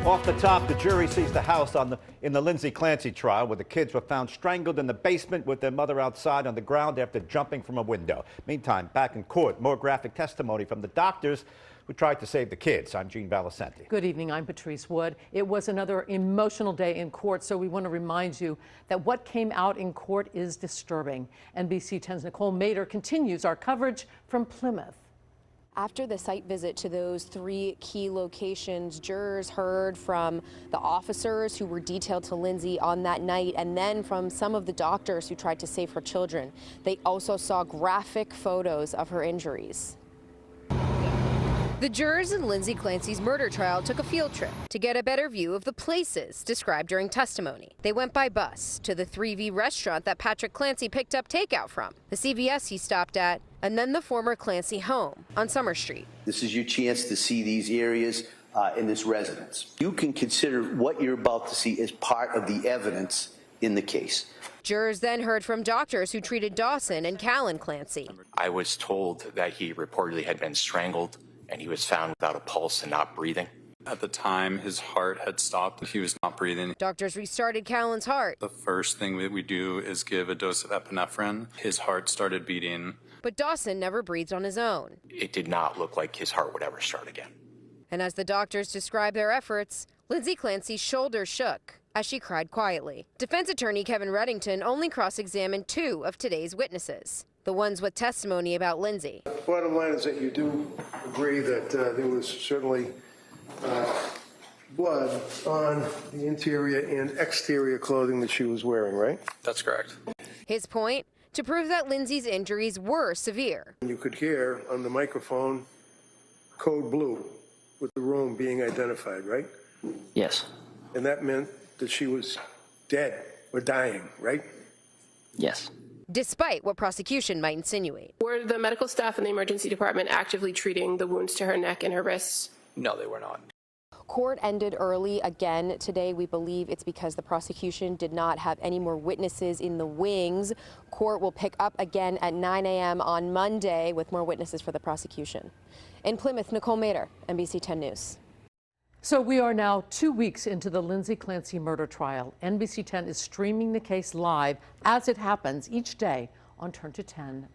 Off the top, the jury sees the house in the Lindsay Clancy trial where the kids were found strangled in the basement with their mother outside on the ground after jumping from a window. Meantime, back in court, more graphic testimony from the doctors who tried to save the kids. I'm Gene Valicenti. Good evening. I'm Patrice Wood. It was another emotional day in court, so we want to remind you that what came out in court is disturbing. NBC 10's Nicole Mader continues our coverage from Plymouth. After the site visit to those three key locations, jurors heard from the officers who were detailed to Lindsay on that night and then from some of the doctors who tried to save her children. They also saw graphic photos of her injuries. The jurors in Lindsay Clancy's murder trial took a field trip to get a better view of the places described during testimony. They went by bus to the 3V restaurant that Patrick Clancy picked up takeout from, the CVS he stopped at, and then the former Clancy home on Summer Street. This is your chance to see these areas in this residence. You can consider what you're about to see as part of the evidence in the case. Jurors then heard from doctors who treated Dawson and Callan Clancy. I was told that he reportedly had been strangled and he was found without a pulse and not breathing. At the time, his heart had stopped. He was not breathing. Doctors restarted Callan's heart. The first thing that we do is give a dose of epinephrine. His heart started beating. But Dawson never breathed on his own. It did not look like his heart would ever start again. And as the doctors described their efforts, Lindsay Clancy's shoulders shook as she cried quietly. Defense attorney Kevin Reddington only cross-examined two of today's witnesses, the ones with testimony about Lindsay. Bottom line is that you do agree that there was certainly blood on the interior and exterior clothing that she was wearing, right? That's correct. His point? To prove that Lindsay's injuries were severe. You could hear on the microphone code blue with the room being identified, right? Yes. And that meant that she was dead or dying, right? Yes. Despite what prosecution might insinuate. Were the medical staff in the emergency department actively treating the wounds to her neck and her wrists? No, they were not. Court ended early again today. We believe it's because the prosecution did not have any more witnesses in the wings. Court will pick up again at 9 a.m. on Monday with more witnesses for the prosecution. In Plymouth, Nicole Mader, NBC 10 News. So we are now 2 weeks into the Lindsay Clancy murder trial. NBC 10 is streaming the case live as it happens each day on turnto10.com.